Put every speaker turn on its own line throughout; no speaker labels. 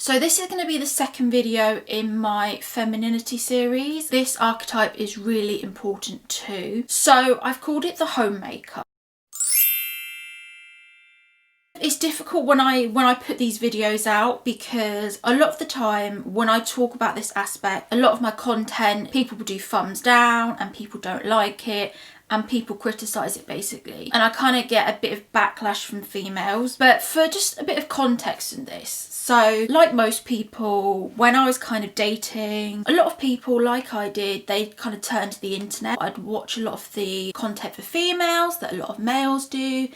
So this is going to be the second video in my femininity series. This archetype is really important too. So I've called it the homemaker. It's difficult when I put these videos out because a lot of the time when I talk about this aspect, a lot of my content, people do thumbs down and people don't like it and people criticise it basically. And I kind of get a bit of backlash from females. But for just a bit of context in this, so like most people, when I was kind of dating, a lot of people, like I did, they kind of turned to the internet. I'd watch a lot of the content for females that a lot of males do,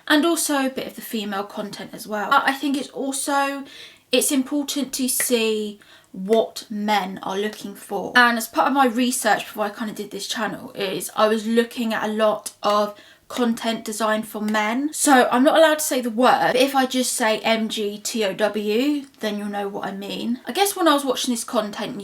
and also a bit of the female content as well. But I think it's important to see what men are looking for. And as part of my research before I kind of did this channel is I was looking at a lot of content designed for men. So I'm not allowed to say the word, but if I just say MGTOW, then you'll know what I mean. I guess when I was watching this content,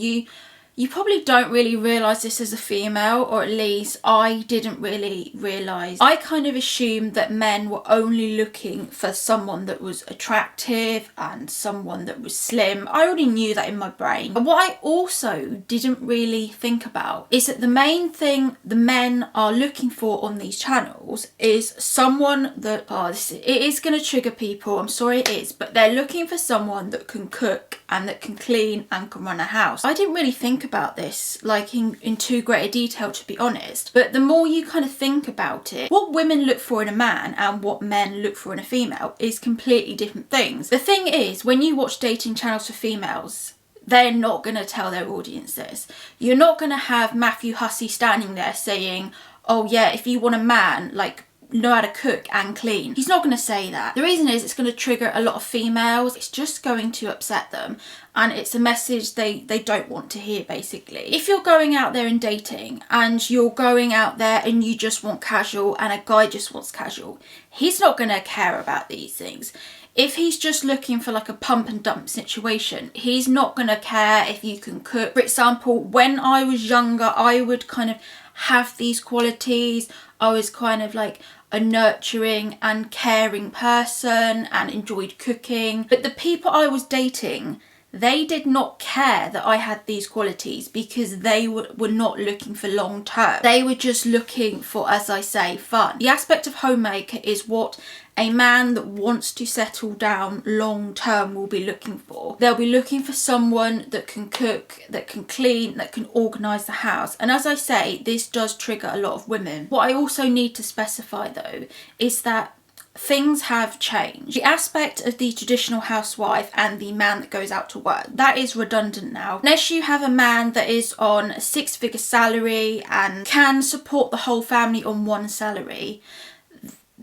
you probably don't really realise this as a female, or at least I didn't really realise. I kind of assumed that men were only looking for someone that was attractive and someone that was slim. I already knew that in my brain. But what I also didn't really think about is that the main thing the men are looking for on these channels is someone that, it is going to trigger people, I'm sorry it is, but they're looking for someone that can cook and that can clean and can run a house. I didn't really think about this like in too great a detail, to be honest, but the more you kind of think about it, what women look for in a man and what men look for in a female is completely different things. The thing is, when you watch dating channels for females, they're not going to tell their audience this. You're not going to have Matthew Hussey standing there saying, oh yeah, if you want a man, like, know how to cook and clean. He's not going to say that. The reason is it's going to trigger a lot of females. It's just going to upset them, and it's a message they don't want to hear basically. If you're going out there and dating and you're going out there and you just want casual and a guy just wants casual, he's not going to care about these things. If he's just looking for like a pump and dump situation, he's not going to care if you can cook. For example, when I was younger, I would kind of have these qualities. I was kind of like a nurturing and caring person and enjoyed cooking. But the people I was dating, they did not care that I had these qualities because they were not looking for long term. They were just looking for, as I say, fun. The aspect of homemaker is what a man that wants to settle down long term will be looking for. They'll be looking for someone that can cook, that can clean, that can organise the house. And as I say, this does trigger a lot of women. What I also need to specify though is that things have changed. The aspect of the traditional housewife and the man that goes out to work, that is redundant now. Unless you have a man that is on a 6-figure salary and can support the whole family on one salary,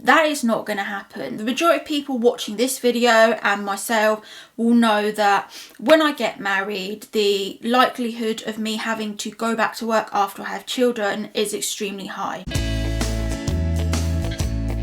that is not going to happen. The majority of people watching this video and myself will know that when I get married, the likelihood of me having to go back to work after I have children is extremely high.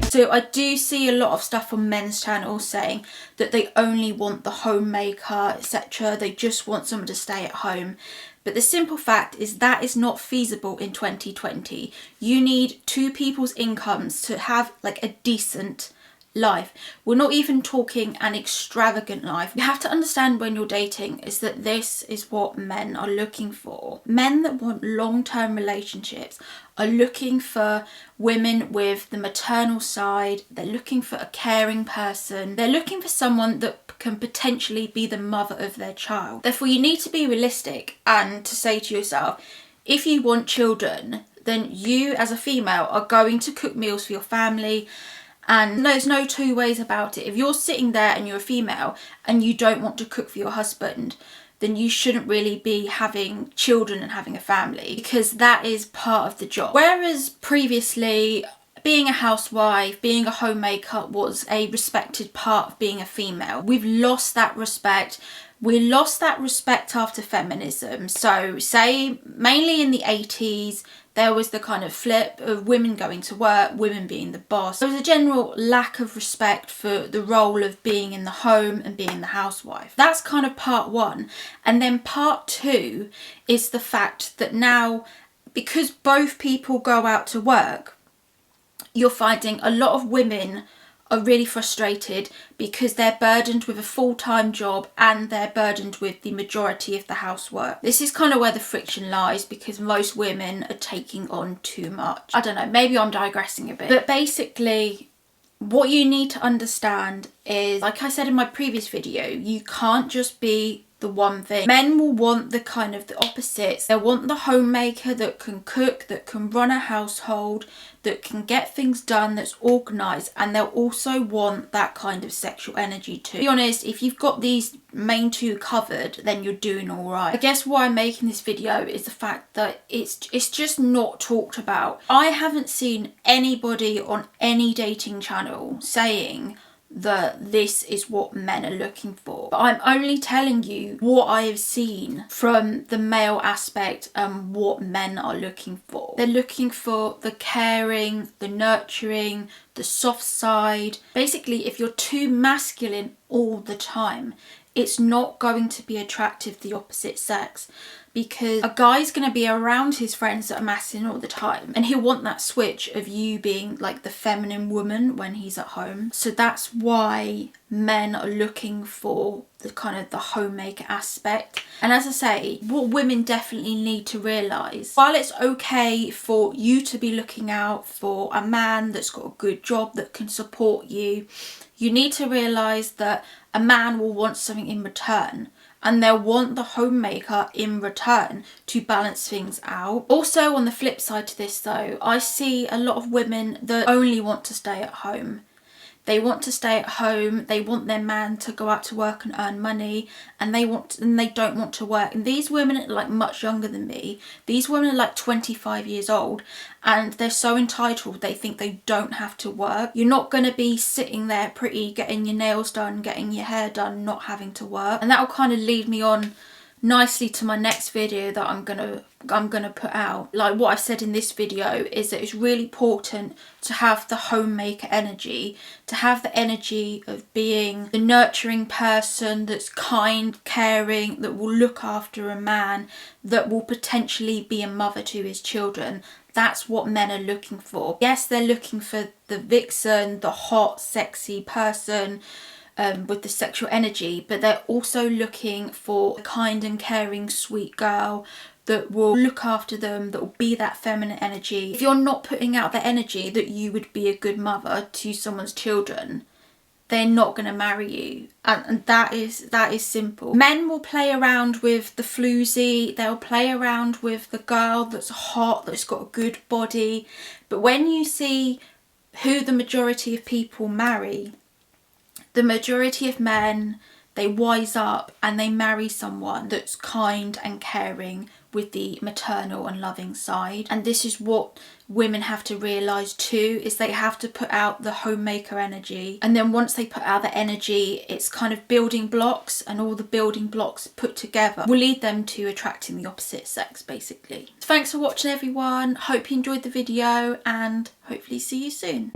So I do see a lot of stuff on men's channels saying that they only want the homemaker, etc. They just want someone to stay at home. But the simple fact is that is not feasible in 2020. You need two people's incomes to have like a decent life. We're not even talking an extravagant life. You have to understand when you're dating is that this is what men are looking for. Men that want long-term relationships are looking for women with the maternal side. They're looking for a caring person. They're looking for someone that can potentially be the mother of their child. Therefore, you need to be realistic and to say to yourself, if you want children, then you as a female are going to cook meals for your family. And there's no two ways about it. If you're sitting there and you're a female and you don't want to cook for your husband, then you shouldn't really be having children and having a family, because that is part of the job. Whereas previously, being a housewife, being a homemaker was a respected part of being a female. We've lost that respect. We lost that respect after feminism. So say mainly in the 80s, there was the kind of flip of women going to work, women being the boss. There was a general lack of respect for the role of being in the home and being the housewife. That's kind of part one. And then part two is the fact that now, because both people go out to work, you're finding a lot of women are really frustrated because they're burdened with a full-time job and they're burdened with the majority of the housework. This is kind of where the friction lies, because most women are taking on too much. I don't know, maybe I'm digressing a bit. But basically, what you need to understand is, like I said in my previous video, you can't just be the one thing. Men will want the kind of the opposites. They want the homemaker that can cook, that can run a household, that can get things done, that's organised, and they'll also want that kind of sexual energy too. To be honest, if you've got these main two covered, then you're doing all right. I guess why I'm making this video is the fact that it's just not talked about. I haven't seen anybody on any dating channel saying that this is what men are looking for. But I'm only telling you what I have seen from the male aspect and what men are looking for. They're looking for the caring, the nurturing, the soft side. Basically, if you're too masculine all the time, it's not going to be attractive to the opposite sex, because a guy's going to be around his friends that are masculine all the time, and he'll want that switch of you being like the feminine woman when he's at home. So that's why men are looking for the kind of the homemaker aspect. And as I say, what women definitely need to realise, while it's okay for you to be looking out for a man that's got a good job that can support you, you need to realise that a man will want something in return, and they'll want the homemaker in return to balance things out. Also, on the flip side to this though, I see a lot of women that only want to stay at home. They want to stay at home, they want their man to go out to work and earn money, and they don't want to work. And these women are like much younger than me. These women are like 25 years old, and they're so entitled they think they don't have to work. You're not going to be sitting there pretty, getting your nails done, getting your hair done, not having to work. And that will kind of lead me on nicely to my next video that I'm gonna put out. Like what I said in this video is that it's really important to have the homemaker energy, to have the energy of being the nurturing person that's kind, caring, that will look after a man, that will potentially be a mother to his children. That's what men are looking for. Yes, they're looking for the vixen, the hot, sexy person with the sexual energy, but they're also looking for a kind and caring, sweet girl that will look after them, that will be that feminine energy. If you're not putting out the energy that you would be a good mother to someone's children, they're not going to marry you. And that is simple. Men will play around with the floozy, they'll play around with the girl that's hot, that's got a good body. But when you see who the majority of people marry, the majority of men, they wise up and they marry someone that's kind and caring with the maternal and loving side. And this is what women have to realise too, is they have to put out the homemaker energy. And then once they put out the energy, it's kind of building blocks, and all the building blocks put together will lead them to attracting the opposite sex, basically. So thanks for watching everyone. Hope you enjoyed the video, and hopefully see you soon.